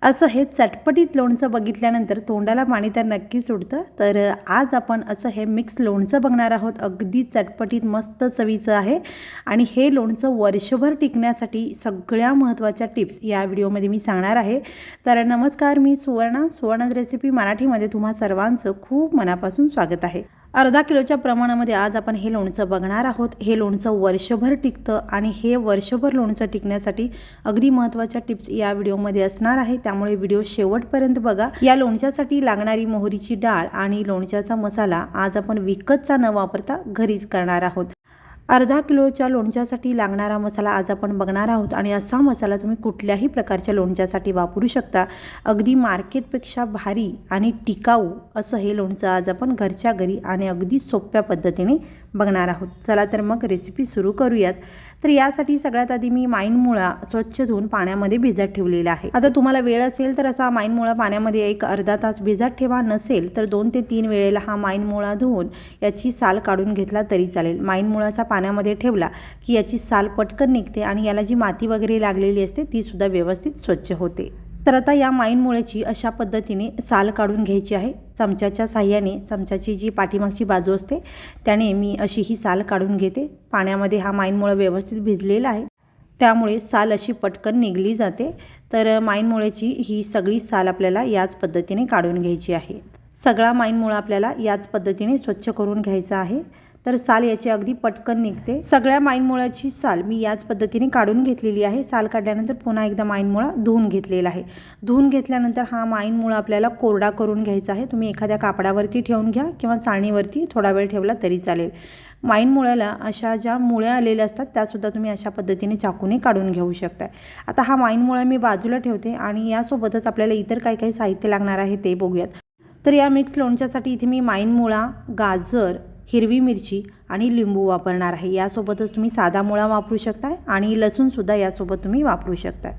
असं हे चटपटीत लोणचं बघितल्यानंतर तोंडाला पाणी तर नक्कीच सुटतं। तर आज आपण असं हे मिक्स लोणचं बघणार आहोत। अगदी चटपटीत मस्त चवीचं आहे आणि हे लोणचं वर्षभर टिकण्यासाठी सगळ्या महत्त्वाच्या टिप्स या व्हिडिओमध्ये मी सांगणार आहे। तर नमस्कार, मी सुवर्णा's रेसिपी मराठीमध्ये तुम्हा सर्वांचं खूप मनापासून स्वागत आहे। अर्धा किलोच्या प्रमाणामध्ये आज आपण हे लोणचं बघणार आहोत। हे लोणचं वर्षभर टिकतं आणि हे वर्षभर लोणचं टिकण्यासाठी अगदी महत्त्वाच्या टिप्स या व्हिडिओमध्ये असणार आहे, त्यामुळे व्हिडिओ शेवटपर्यंत बघा। या लोणच्यासाठी लागणारी मोहरीची डाळ आणि लोणच्याचा मसाला आज आपण विकतचा न वापरता घरीच करणार आहोत। अर्धा किलोच्या लोणच्यासाठी लागणारा मसाला आज आपण बघणार आहोत आणि असा मसाला तुम्ही कुठल्याही प्रकारच्या लोणच्यासाठी वापरू शकता। अगदी मार्केटपेक्षा भारी आणि टिकाऊ असं हे लोणचं आज आपण घरच्या घरी आणि अगदी सोप्या पद्धतीने बघणार आहोत। चला तर मग रेसिपी सुरू करूयात। तर यासाठी सगळ्यात आधी मी माईन मुळा स्वच्छ धुवून पाण्यामध्ये भिजत ठेवलेला आहे। आता तुम्हाला वेळ असेल तर असा माईन मुळा पाण्यामध्ये एक अर्धा तास भिजत ठेवा, नसेल तर 2 ते 3 वेळेला हा माईन मुळा धुवून याची साल काढून घेतला तरी चालेल। माईन मुळाचा पाण्यामध्ये ठेवला की याची साल पटकन निघते आणि याला जी माती वगैरे लागलेली असते ती सुद्धा व्यवस्थित स्वच्छ होते। तर आता या माईन मुळ्याची अशा पद्धतीने साल काढून घ्यायची आहे। चमच्याच्या साहाय्याने, चमच्याची जी पाठीमागची बाजू असते त्याने मी अशी ही साल काढून घेते। पाण्यामध्ये हा माईन मुळा व्यवस्थित भिजलेला आहे, त्यामुळे साल अशी पटकन निघली जाते। तर माईन मुळ्याची ही सगळी साल आपल्याला याच पद्धतीने काढून घ्यायची आहे। सगळा माईन मुळा आपल्याला याच पद्धतीने स्वच्छ करून घ्यायचा आहे। तर साल याची अगदी पटकन निघते। सगळ्या माईन मुळाची साल मी याच पद्धतीने काढून घेतलेली आहे। साल काढल्यानंतर पुन्हा एकदा माईन मुळा धुवून घेतलेला आहे। धुवून घेतल्यानंतर हा माईन मुळा आपल्याला कोरडा करून घ्यायचा आहे। तुम्ही एखाद्या कापडावरती ठेवून घ्या किंवा चाळणीवरती थोडा वेळ ठेवला तरी चालेल। माईन मुळ्याला अशा ज्या मुळ्या आलेल्या असतात त्यासुद्धा तुम्ही अशा पद्धतीने चाकूने काढून घेऊ शकता। आता हा माईन मुळा मी बाजूला ठेवते आणि यासोबतच आपल्याला इतर काय काय साहित्य लागणार आहे ते बघूयात। तर या मिक्स लोणच्यासाठी इथे मी माईन मुळा, गाजर, हिरवी मिरची आणि लिंबू वापरणार आहे। यासोबतच तुम्ही साधा मुळा वापरू शकता आणि लसूणसुद्धा यासोबत तुम्ही वापरू शकता।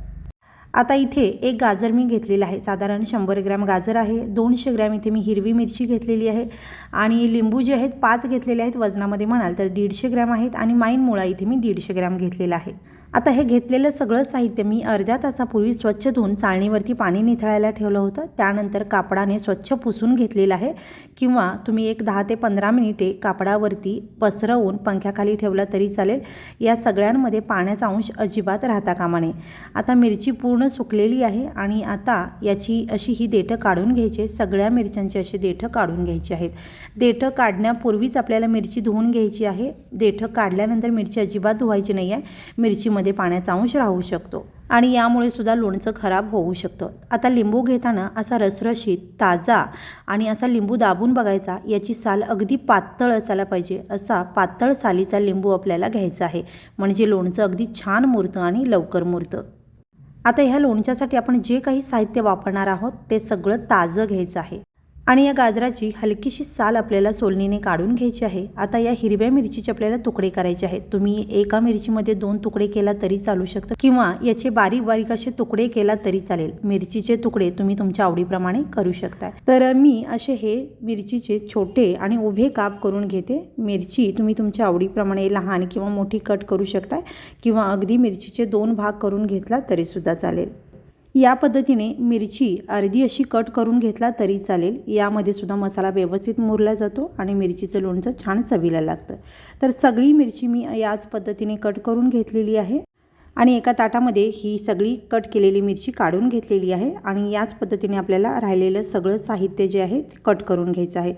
आता इथे एक गाजर मी घेतलेला आहे, साधारण 100 ग्रॅम गाजर आहे। 200 ग्रॅम इथे मी हिरवी मिरची घेतलेली आहे आणि लिंबू जे आहेत 5 घेतलेले आहेत, वजनामध्ये म्हणाल तर 150 ग्रॅम आहेत आणि माईन मुळा इथे मी 150 ग्रॅम घेतलेला आहे। आता हे घेतलेलं सगळं साहित्य मी अर्ध्या तासापूर्वी स्वच्छ धुवून चाळणीवरती पाणी निथळायला ठेवलं होतं। त्यानंतर कापडाने स्वच्छ पुसून घेतलेलं आहे किंवा तुम्ही एक 10 ते 15 मिनिटे कापडावरती पसरवून पंख्याखाली ठेवला तरी चालेल। या सगळ्यांमध्ये पाण्याचा अंश अजिबात राहता कामा नये। आता मिरची पूर्ण सुकलेली आहे आणि आता याची अशी ही देठं काढून घ्यायची। सगळ्या मिरच्यांची अशी देठं काढून घ्यायची आहेत। देठं काढण्यापूर्वीच आपल्याला मिरची धुवून घ्यायची आहे। देठं काढल्यानंतर मिरची अजिबात धुवायची नाही आहे, मिरचीमध्ये पाण्याचा अंश राहू शकतो आणि यामुळे सुद्धा लोणचं खराब होऊ शकतं। आता लिंबू घेताना असा रसरशीत, ताजा आणि असा लिंबू दाबून बघायचा। याची साल अगदी पातळ असायला पाहिजे, असा पातळ सालीचा लिंबू आपल्याला घ्यायचा आहे, म्हणजे लोणचं अगदी छान मुरतं आणि लवकर मुरतं। आता ह्या लोणच्यासाठी आपण जे काही साहित्य वापरणार आहोत ते सगळं ताजं घ्यायचं आहे आणि या गाजराची हलकीशी साल आपल्याला सोलणीने काढून घ्यायची आहे। आता या हिरव्या मिरचीचे आपल्याला तुकडे करायचे आहेत। तुम्ही एका मिरचीमध्ये 2 तुकडे केला तरी चालू शकतं किंवा याचे बारीक बारीक असे तुकडे केला तरी चालेल। मिरचीचे तुकडे तुम्ही तुमच्या आवडीप्रमाणे करू शकता। तर मी असे हे मिरचीचे छोटे आणि उभे काप करून घेते। मिरची तुम्ही तुमच्या आवडीप्रमाणे लहान किंवा मोठी कट करू शकता किंवा अगदी मिरचीचे 2 भाग करून घेतला तरी सुद्धा चालेल। या पद्धतीने मिरची अर्धी अशी कट करून घेतला तरी चालेल। यामध्ये सुद्धा मसाला व्यवस्थित मुरला जातो आणि मिरचीचं लोणचं छान चवीला लागतं। तर सगळी मिरची मी याच पद्धतीने कट करून घेतलेली आहे आणि एका ताटामध्ये ही सगळी कट केलेली मिरची काढून घेतलेली आहे आणि याच पद्धतीने आपल्याला राहिलेलं सगळं साहित्य जे आहे ते कट करून घ्यायचं आहे।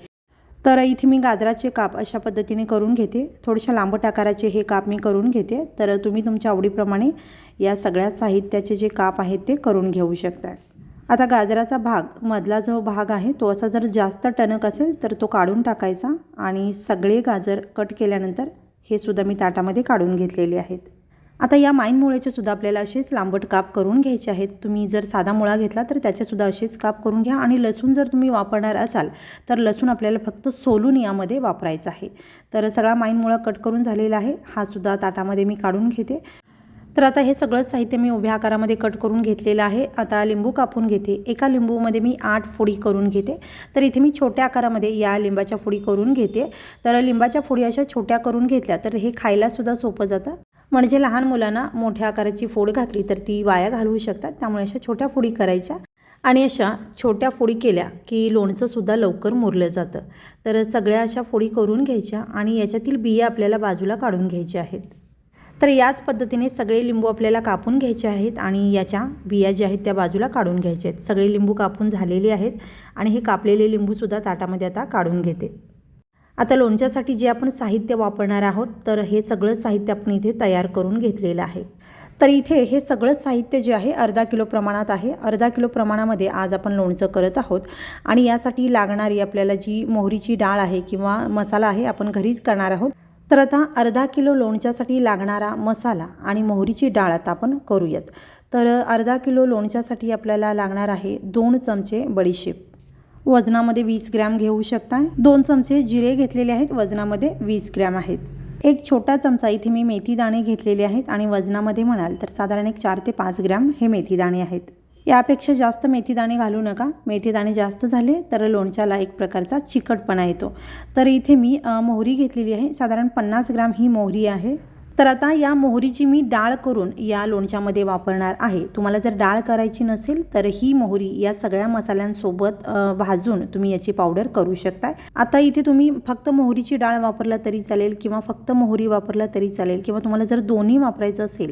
तर इथे मी गाजराचे काप अशा पद्धतीने करून घेते। थोडेशा लांबट आकाराचे हे काप मी करून घेते। तर तुम्ही तुमच्या आवडीप्रमाणे या सगळ्या साहित्याचे जे काप आहेत ते करून घेऊ शकता। आता गाजराचा भाग, मधला जो भाग आहे तो असा जर जास्त टणक असेल तर तो काढून टाकायचा आणि सगळे गाजर कट केल्यानंतर हे सुद्धा मी ताटामध्ये काढून घेतलेले आहेत। आता या माईन मुळ्याचे सुद्धा आपल्याला असेच लांबट काप करून घ्यायचे आहेत। तुम्ही जर साधा मुळा घेतला तर त्याचेसुद्धा असेच काप करून घ्या आणि लसूण जर तुम्ही वापरणार असाल तर लसूण आपल्याला फक्त सोलून यामध्ये वापरायचं आहे। तर सगळा माईन मुळा कट करून झालेला आहे, हा सुद्धा ताटामध्ये मी काढून घेते। तर आता हे सगळं साहित्य मी उभ्या आकारामध्ये कट करून घेतलेलं आहे। आता लिंबू कापून घेते। एका लिंबूमध्ये मी 8 फोडी करून घेते। तर इथे मी छोट्या आकारामध्ये या लिंबाच्या फोडी करून घेते। तर लिंबाच्या फोडी अशा छोट्या करून घेतल्या तर हे खायला सुद्धा सोपं जातं, म्हणजे लहान मुलांना मोठ्या आकाराची फोड घातली तर ती वाया घालवू शकतात, त्यामुळे अशा छोट्या फोडी करायच्या आणि अशा छोट्या फोडी केल्या की लोणचंसुद्धा लवकर मुरलं जातं. तर सगळ्या अशा फोडी करून घ्यायच्या आणि याच्यातील बिया आपल्याला बाजूला काढून घ्यायच्या आहेत. तर याच पद्धतीने सगळे लिंबू आपल्याला कापून घ्यायचे आहेत आणि याच्या बिया ज्या आहेत त्या बाजूला काढून घ्यायच्या आहेत. सगळे लिंबू कापून झालेले आहेत आणि हे कापलेले लिंबूसुद्धा ताटामध्ये आता काढून घेते. आता लोणच्यासाठी जे आपण साहित्य वापरणार आहोत तर हे सगळं साहित्य आपण इथे तयार करून घेतलेलं आहे. तर इथे हे सगळं साहित्य जे आहे अर्धा किलो प्रमाणात आहे. अर्धा किलो प्रमाणामध्ये आज आपण लोणचं करत आहोत आणि यासाठी लागणारी आपल्याला जी मोहरीची डाळ आहे किंवा मसाला आहे आपण घरीच करणार आहोत. तर आता अर्धा किलो लोणच्यासाठी लागणारा मसाला आणि मोहरीची डाळ आता आपण करूयात. तर अर्धा किलो लोणच्यासाठी आपल्याला लागणार आहे 2 चमचे बडीशेप, वजनामध्ये 20 ग्रॅम घेऊ शकता. 2 चमचे जिरे घेतलेले आहेत, वजनामध्ये 20 ग्रॅम आहेत. एक छोटा चमचा इथे मी मेथी दाणे घेतलेले आहेत आणि वजनामध्ये म्हणाल तर साधारण एक 4 ते 5 ग्रॅम हे मेथी दाणे आहेत. यापेक्षा जास्त मेथी दाणे घालू नका. मेथी दाणे जास्त झाले तर लोणच्याला एक प्रकारचा चिकटपणा येतो. तर इथे मी मोहरी घेतलेली आहे, साधारण 50 ग्रॅम ही मोहरी आहे. तर आता या मोहरीची मी डाळ करून या लोणच्यामध्ये वापरणार आहे. तुम्हाला जर डाळ करायची नसेल तर ही मोहरी या सगळ्या मसाल्यांसोबत भाजून तुम्ही याची पावडर करू शकता. आता इथे तुम्ही फक्त मोहरीची डाळ वापरला तरी चालेल किंवा फक्त मोहरी वापरला तरी चालेल किंवा तुम्हाला जर दोन्ही वापरायचं असेल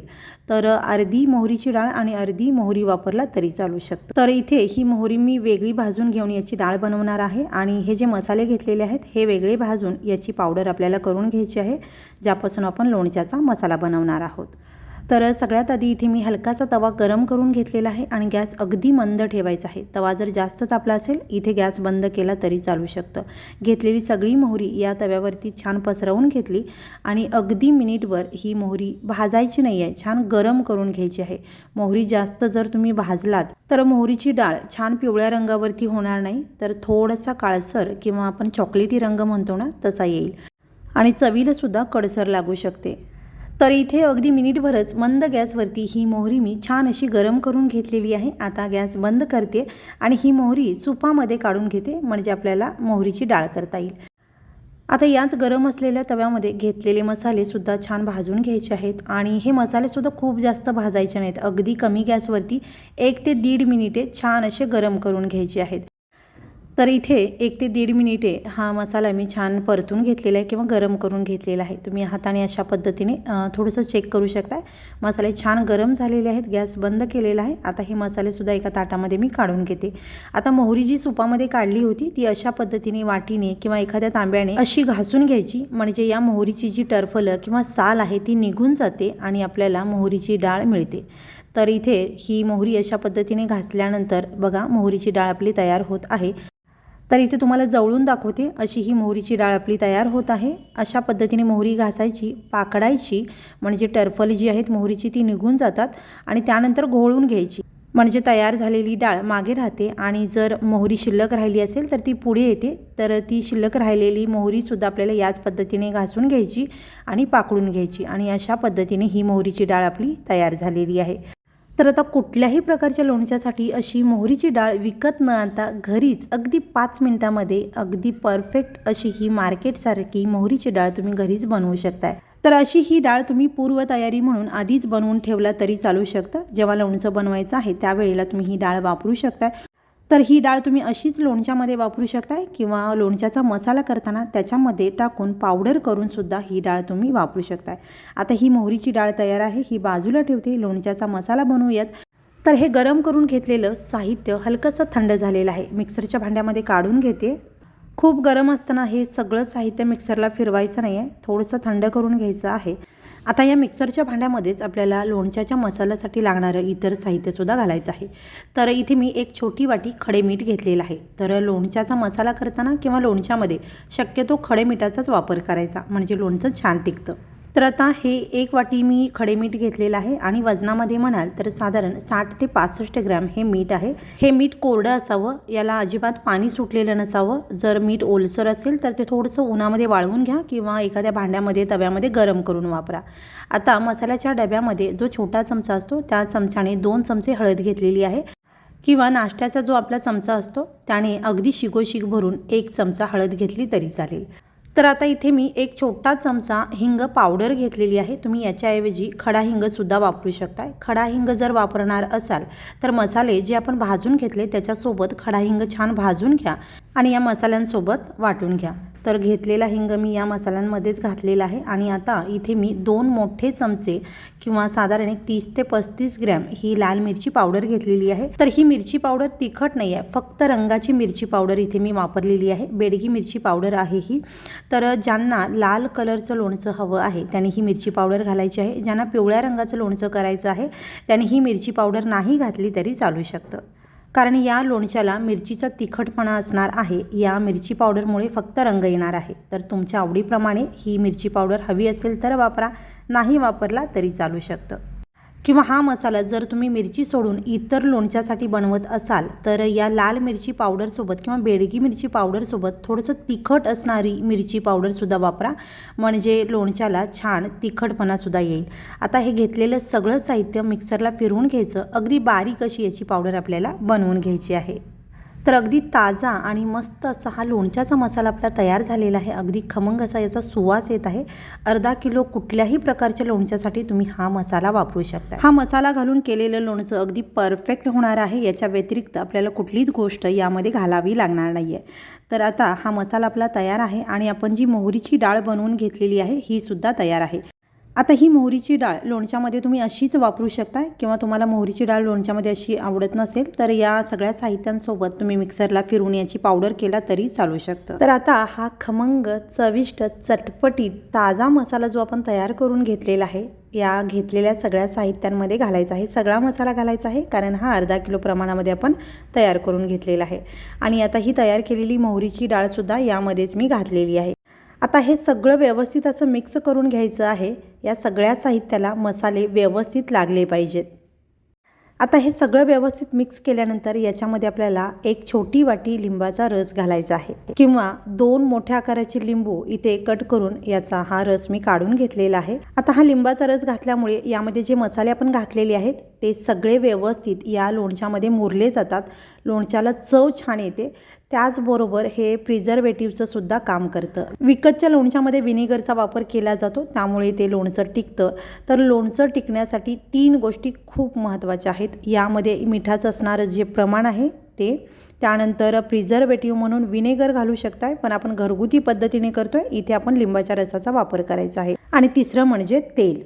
तर अर्धी मोहरीची डाळ आणि अर्धी मोहरी वापरला तरी चालू शकतं. तर इथे ही मोहरी मी वेगळी भाजून घेऊन याची डाळ बनवणार आहे आणि हे जे मसाले घेतलेले आहेत हे वेगळे भाजून याची पावडर आपल्याला करून घ्यायची आहे, ज्यापासून आपण लोणच्याचा मसाला बनवणार आहोत. तर सगळ्यात आधी इथे मी हलकासा तवा गरम करून घेतलेला आहे आणि गॅस अगदी मंद ठेवायचा आहे. तवा जर जास्त तापला असेल इथे गॅस बंद केला तरी चालू शकतं. घेतलेली सगळी मोहरी या तव्यावरती छान पसरवून घेतली आणि अगदी मिनिटभर ही मोहरी भाजायची नाही आहे, छान गरम करून घ्यायची आहे. मोहरी जास्त जर तुम्ही भाजलात तर मोहरीची डाळ छान पिवळ्या रंगावरती होणार नाही, तर थोडासा काळसर किंवा आपण चॉकलेटी रंग म्हणतो ना तसा येईल आणि चवीला सुद्धा कडसर लागू शकते. तर इथे अगदी मिनिटभरच मंद गॅसवरती ही मोहरी मी छान अशी गरम करून घेतलेली आहे. आता गॅस बंद करते आणि ही मोहरी सुपामध्ये काढून घेते, म्हणजे आपल्याला मोहरीची डाळ करता येईल. आता याच गरम असलेल्या तव्यामध्ये घेतलेले मसाले सुद्धा छान भाजून घ्यायचे आहेत आणि हे मसाले सुद्धा खूप जास्त भाजायचे नाहीत. अगदी कमी गॅसवरती 1 ते 1.5 मिनिटे छान असे गरम करून घ्यायचे आहेत. तर इथे 1 ते 1.5 मिनिटे हा मसाला मी छान परतून घेतलेला आहे किंवा गरम करून घेतलेला आहे. तुम्ही हाताने अशा पद्धतीने थोडंसं चेक करू शकता. मसाले छान गरम झालेले आहेत. गॅस बंद केलेला आहे. आता हे मसालेसुद्धा एका ताटामध्ये मी काढून घेते. आता मोहरी जी सुपामध्ये काढली होती ती अशा पद्धतीने वाटीने किंवा एखाद्या तांब्याने अशी घासून घ्यायची, म्हणजे या मोहरीची जी टरफलं किंवा साल आहे ती निघून जाते आणि आपल्याला मोहरीची डाळ मिळते. तर इथे ही मोहरी अशा पद्धतीने घासल्यानंतर बघा मोहरीची डाळ आपली तयार होत आहे. तर इथे तुम्हाला जवळून दाखवते, अशी ही मोहरीची डाळ आपली तयार होत आहे. अशा पद्धतीने मोहरी घासायची, पाकडायची, म्हणजे टरफल जी आहेत मोहरीची ती निघून जातात आणि त्यानंतर घोळून घ्यायची, म्हणजे तयार झालेली डाळ मागे राहते आणि जर मोहरी शिल्लक राहिली असेल तर ती पुढे येते. तर ती शिल्लक राहिलेली मोहरीसुद्धा आपल्याला याच पद्धतीने घासून घ्यायची आणि पाकडून घ्यायची आणि अशा पद्धतीने ही मोहरीची डाळ आपली तयार झालेली आहे. तर आता कुठल्याही प्रकारच्या लोणच्यासाठी अशी मोहरीची डाळ विकत न आणता घरीच अगदी 5 मिनिटामध्ये अगदी परफेक्ट अशी ही मार्केटसारखी मोहरीची डाळ तुम्ही घरीच बनवू शकताय. तर अशी ही डाळ तुम्ही पूर्वतयारी म्हणून आधीच बनवून ठेवला तरी चालू शकतं. जेव्हा लोणचं बनवायचं आहे त्यावेळेला तुम्ही ही डाळ वापरू शकताय. तर ही डाळ तुम्ही अशीच लोणच्यामध्ये वापरू शकताय किंवा लोणच्याचा मसाला करताना त्याच्यामध्ये टाकून पावडर करून सुद्धा ही डाळ तुम्ही वापरू शकताय. आता ही मोहरीची डाळ तयार आहे, ही बाजूला ठेवते. लोणच्याचा मसाला बनवूयात. तर हे गरम करून घेतलेलं साहित्य हलकंसं थंड झालेलं आहे, मिक्सरच्या भांड्यामध्ये काढून घेते. खूप गरम असताना हे सगळं साहित्य मिक्सरला फिरवायचं नाही आहे, थोडंसं थंड करून घ्यायचं आहे. आता या मिक्सरच्या भांड्यामध्येच आपल्याला लोणच्याच्या मसाल्यासाठी लागणारं इतर साहित्यसुद्धा घालायचं आहे. तर इथे मी एक छोटी वाटी खडे मीठ घेतलेलं आहे. तर लोणच्याचा मसाला करताना किंवा लोणच्यामध्ये शक्यतो खडे मिठाचाच वापर करायचा, म्हणजे लोणचं छान टिकतं. तर आता हे 1 वाटी मी खडे मीठ घेतलेलं आहे आणि वजनामध्ये म्हणाल तर साधारण 60 ते 65 ग्रॅम हे मीठ आहे. हे मीठ कोरडं असावं, याला अजिबात पाणी सुटलेलं नसावं. जर मीठ ओलसर असेल तर ते थोडंसं उन्हामध्ये वाळवून घ्या किंवा एखाद्या भांड्यामध्ये तव्यामध्ये गरम करून वापरा. आता मसाल्याच्या डब्यामध्ये जो छोटा चमचा असतो त्या चमच्याने 2 चमचे हळद घेतलेली आहे किंवा नाश्त्याचा जो आपला चमचा असतो त्याने अगदी शिगोशिग भरून 1 चमचा हळद घेतली तरी चालेल. तर आता इथे मी एक छोटा चमचा हिंग पावडर घेतलेली आहे. तुम्ही याच्याऐवजी खडा हिंगसुद्धा वापरू शकता. खडा हिंग जर वापरणार असाल तर मसाले जे आपण भाजून घेतले त्याच्यासोबत खडा हिंग छान भाजून घ्या आणि या मसाल्यांसोबत वाटून घ्या. तर घेतलेला हिंग मी या मसाल्यांमध्येच घातलेला आहे आणि आता इथे मी 2 मोठे चमचे किंवा साधारण 30 ते 35 ग्रॅम ही लाल मिरची पावडर घेतलेली आहे. तर ही मिरची पावडर तिखट नाही आहे, फक्त रंगाची मिरची पावडर इथे मी वापरलेली आहे. बेडगी मिरची पावडर आहे ही. तर ज्यांना लाल कलरचं लोणचं हवं आहे त्यांनी ही मिरची पावडर घालायची आहे. ज्यांना पिवळ्या रंगाचं लोणचं करायचं आहे त्यांनी ही मिरची पावडर नाही घातली तरी चालू शकतं, कारण या लोणच्याला मिरचीचा तिखटपणा असणार आहे. या मिरची पावडरमुळे फक्त रंग येणार आहे. तर तुमच्या आवडीप्रमाणे ही मिरची पावडर हवी असेल तर वापरा, नाही वापरला तरी चालू शकतं. किंवा हा मसाला जर तुम्ही मिरची सोडून इतर लोणच्यासाठी बनवत असाल तर या लाल मिरची पावडरसोबत किंवा बेडगी मिरची पावडरसोबत थोडंसं तिखट असणारी मिरची पावडरसुद्धा वापरा, म्हणजे लोणच्याला छान तिखटपणासुद्धा येईल. आता हे घेतलेलं सगळं साहित्य मिक्सरला फिरवून घ्यायचं. अगदी बारीक अशी याची पावडर आपल्याला बनवून घ्यायची आहे. तर अगदी ताजा आणि मस्त असा हा लोणच्याचा मसाला आपला तयार झालेला आहे. अगदी खमंग असा याचा सुवास येत आहे. अर्धा किलो कुठल्याही प्रकारच्या लोणच्यासाठी तुम्ही हा मसाला वापरू शकता. हा मसाला घालून केलेलं लोणचं अगदी परफेक्ट होणार आहे. याच्या व्यतिरिक्त आपल्याला कुठलीच गोष्ट यामध्ये घालावी लागणार नाही आहे. तर आता हा मसाला आपला तयार आहे आणि आपण जी मोहरीची डाळ बनवून घेतलेली आहे ही सुद्धा तयार आहे. आता ही मोहरीची डाळ लोणच्यामध्ये तुम्ही अशीच वापरू शकता किंवा तुम्हाला मोहरीची डाळ लोणच्यामध्ये अशी आवडत नसेल तर या सगळ्या साहित्यांसोबत तुम्ही मिक्सरला फिरवून याची पावडर केला तरी चालू शकतं. तर आता हा खमंग, चविष्ट, चटपटीत ताजा मसाला जो आपण तयार करून घेतलेला आहे या घेतलेल्या सगळ्या साहित्यांमध्ये घालायचा आहे. सगळा मसाला घालायचा आहे कारण हा अर्धा किलो प्रमाणामध्ये आपण तयार करून घेतलेला आहे. आणि आता ही तयार केलेली मोहरीची डाळसुद्धा यामध्येच मी घातलेली आहे. आता हे सगळं व्यवस्थित असं मिक्स करून घ्यायचं आहे. या सगळ्या साहित्याला मसाले व्यवस्थित लागले पाहिजेत. आता हे सगळं व्यवस्थित मिक्स केल्यानंतर याच्यामध्ये आपल्याला एक छोटी वाटी लिंबाचा रस घालायचा आहे किंवा 2 मोठ्या आकाराचे लिंबू इथे कट करून याचा हा रस मी काढून घेतलेला आहे. आता हा लिंबाचा रस घातल्यामुळे यामध्ये जे मसाले आपण घातलेले आहेत ते सगळे व्यवस्थित या लोणच्यामध्ये मुरले जातात. लोणच्याला चव छान येते. त्याचबरोबर हे प्रिझर्वेटिव्हचं सुद्धा काम करतं. विकतच्या लोणच्यामध्ये व्हिनेगरचा वापर केला जातो त्यामुळे ते लोणचं टिकतं. तर लोणचं टिकण्यासाठी 3 गोष्टी खूप महत्त्वाच्या आहेत. यामध्ये मिठाचं असणारं जे प्रमाण आहे ते, त्यानंतर प्रिझर्वेटिव्ह म्हणून व्हिनेगर घालू शकताय पण आपण घरगुती पद्धतीने करतोय, इथे आपण लिंबाच्या रसाचा वापर करायचा आहे. आणि तिसरं म्हणजे तेल.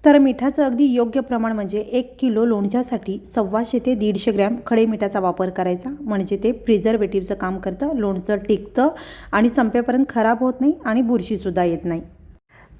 तर मिठाचं अगदी योग्य प्रमाण म्हणजे 1 किलो लोणच्यासाठी 125 ते 150 ग्रॅम खडे मिठाचा वापर करायचा, म्हणजे ते प्रिझर्वेटिव्हचं काम करतं. लोणचं टिकतं आणि संपेपर्यंत खराब होत नाही आणि बुरशीसुद्धा येत नाही.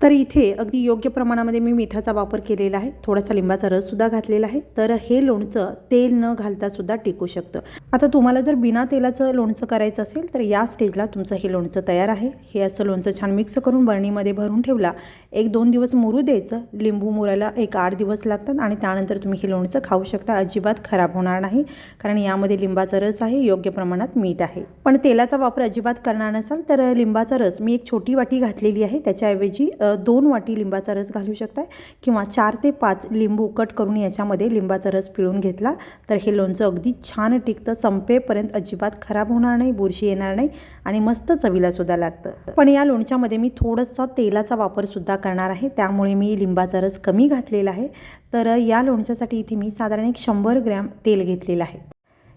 तर इथे अगदी योग्य प्रमाणामध्ये मी मिठाचा वापर केलेला आहे. थोडासा लिंबाचा रससुद्धा घातलेला आहे. तर हे लोणचं तेल न घालतासुद्धा टिकू शकतं. आता तुम्हाला जर बिना तेलाचं लोणचं करायचं असेल तर या स्टेजला तुमचं हे लोणचं तयार आहे. हे असं लोणचं छान मिक्स करून बरणीमध्ये भरून ठेवला. 1-2 दिवस मुरू द्यायचं. लिंबू मुरायला 1-8 दिवस लागतात आणि त्यानंतर तुम्ही हे लोणचं खाऊ शकता. अजिबात खराब होणार नाही कारण यामध्ये लिंबाचा रस आहे, योग्य प्रमाणात मीठ आहे. पण तेलाचा वापर अजिबात करणार नसाल तर लिंबाचा रस मी एक छोटी वाटी घातलेली आहे, त्याच्याऐवजी 2 वाटी लिंबाचा रस घालू शकता किंवा 4 ते 5 लिंबू कट करून याच्यामध्ये लिंबाचा रस पिळून घेतला तर हे लोणचं अगदी छान टिकतं. संपेपर्यंत अजिबात खराब होणार नाही, बुरशी येणार नाही आणि मस्त चवीला सुद्धा लागतं. पण या लोणच्यामध्ये मी थोडासा तेलाचा वापर सुद्धा करणार आहे त्यामुळे मी लिंबाचा रस कमी घातलेला आहे. तर या लोणच्यासाठी इथे मी साधारण 100 ग्रॅम तेल घेतलेलं आहे.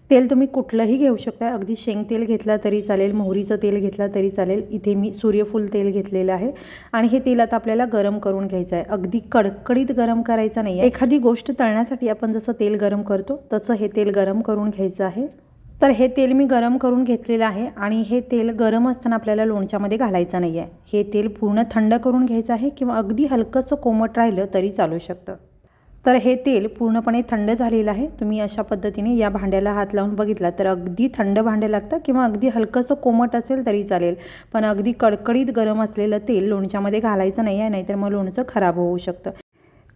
तेल तुम्ही कुठलंही घेऊ शकता. अगदी शेंग तेल घेतला तरी चालेल, मोहरीचं तेल घेतलं तरी चालेल. इथे मी सूर्यफूल तेल घेतलेलं आहे आणि हे तेल आता आपल्याला गरम करून घ्यायचं आहे. अगदी कडकडीत गरम करायचं नाही आहे. एखादी गोष्ट तळण्यासाठी आपण जसं तेल गरम करतो तसं हे तेल गरम करून घ्यायचं आहे. तर हे तेल मी गरम करून घेतलेलं आहे आणि हे तेल गरम असताना आपल्याला लोणच्यामध्ये घालायचं नाही आहे. हे तेल पूर्ण थंड करून घ्यायचं आहे किंवा अगदी हलकंसं कोमट राहिलं तरी चालू शकतं. तर हे तेल पूर्णपणे थंड झालेलं आहे. तुम्ही अशा पद्धतीने या भांड्याला हात लावून बघितला तर अगदी थंड भांडं लागतं किंवा अगदी हलकंसं कोमट असेल तरी चालेल, पण अगदी कडकडीत गरम असलेलं तेल लोणच्यामध्ये घालायचं नाही आहे, नाहीतर मग लोणचं खराब होऊ शकतं.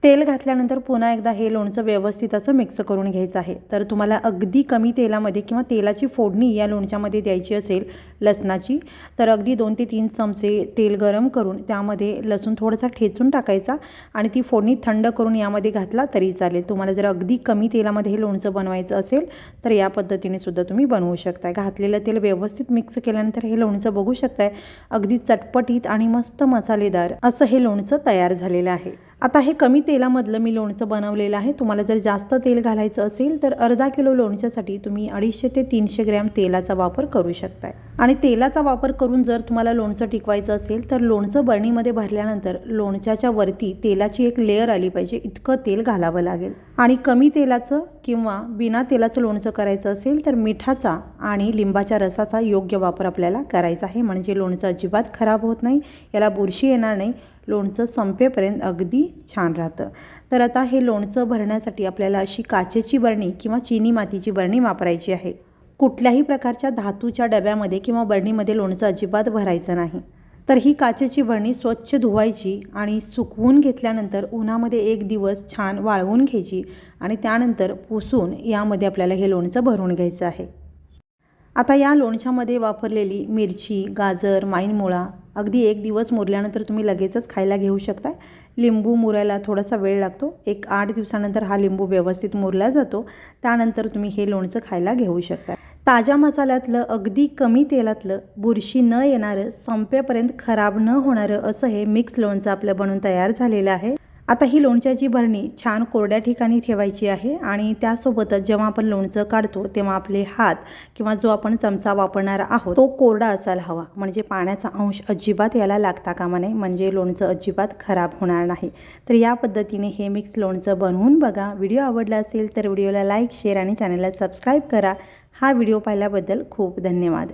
तेल घातल्यानंतर पुन्हा एकदा हे लोणचं व्यवस्थित असं मिक्स करून घ्यायचं आहे। तर तुम्हाला अगदी कमी तेलामध्ये किंवा तेलाची फोडणी या लोणच्यामध्ये द्यायची असेल लसणाची, तर अगदी 2 ते 3 चमचे तेल गरम करून त्यामध्ये लसूण थोडासा ठेचून टाकायचा आणि ती फोडणी थंड करून यामध्ये घातला तरी चालेल। तुम्हाला जर अगदी कमी तेलामध्ये हे लोणचं बनवायचं असेल तर या पद्धतीने सुद्धा तुम्ही बनवू शकता। घातलेलं तेल व्यवस्थित मिक्स केल्यानंतर हे लोणचं बघू शकताय अगदी चटपटीत आणि मस्त मसालेदार असं हे लोणचं तयार झालेलं आहे। आता हे कमी तेलामधलं मी लोणचं बनवलेलं आहे। तुम्हाला जर जास्त तेल घालायचं असेल तर अर्धा किलो लोणच्यासाठी तुम्ही 250 ते 300 ग्रॅम तेलाचा वापर करू शकताय। आणि तेलाचा वापर करून जर तुम्हाला लोणचं टिकवायचं असेल तर लोणचं बरणीमध्ये भरल्यानंतर लोणच्याच्या वरती तेलाची एक लेअर आली पाहिजे इतकं तेल घालावं लागेल। आणि कमी तेलाचं किंवा बिना तेलाचं लोणचं करायचं असेल तर मिठाचा आणि लिंबाच्या रसाचा योग्य वापर आपल्याला करायचा आहे, म्हणजे लोणचं अजिबात खराब होत नाही, याला बुरशी येणार नाही, लोणचं संपेपर्यंत अगदी छान राहतं। तर आता हे लोणचं भरण्यासाठी आपल्याला अशी काचेची बरणी किंवा चिनी मातीची बरणी वापरायची आहे। कुठल्याही प्रकारच्या धातूच्या डब्यामध्ये किंवा बरणीमध्ये लोणचं अजिबात भरायचं नाही। तर ही काचेची बरणी स्वच्छ धुवायची आणि सुकवून घेतल्यानंतर उन्हामध्ये 1 दिवस छान वाळवून घ्यायची आणि त्यानंतर पुसून यामध्ये आपल्याला हे लोणचं भरून घ्यायचं आहे। आता या लोणच्यामध्ये वापरलेली मिरची, गाजर, माईन मुळा अगदी 1 दिवस मुरल्यानंतर तुम्ही लगेचच खायला घेऊ शकता। लिंबू मुरायला थोडासा वेळ लागतो, 1-8 दिवसानंतर हा लिंबू व्यवस्थित मुरला जातो, त्यानंतर तुम्ही हे लोणचं खायला घेऊ शकता। ताज्या मसाल्यातलं अगदी कमी तेलातलं बुरशी न येणारं संपेपर्यंत खराब न होणारं असं हे मिक्स लोणचं आपलं बनून तयार झालेलं आहे। आता ही लोणच्याची बरणी छान कोरड्या ठिकाणी ठेवायची आहे आणि त्यासोबतच जेव्हा आपण लोणचं काढतो तेव्हा आपले हात किंवा जो आपण चमचा वापरणार आहोत तो कोरडा असायला हवा, म्हणजे पाण्याचा अंश अजिबात याला लागता कामा नये, म्हणजे लोणचं अजिबात खराब होणार नाही। तर या पद्धतीने हे मिक्स लोणचं बनवून बघा। व्हिडिओ आवडला असेल तर व्हिडिओला लाईक, शेअर आणि चॅनलला सबस्क्राईब करा। हा व्हिडिओ पाहिल्याबद्दल खूप धन्यवाद।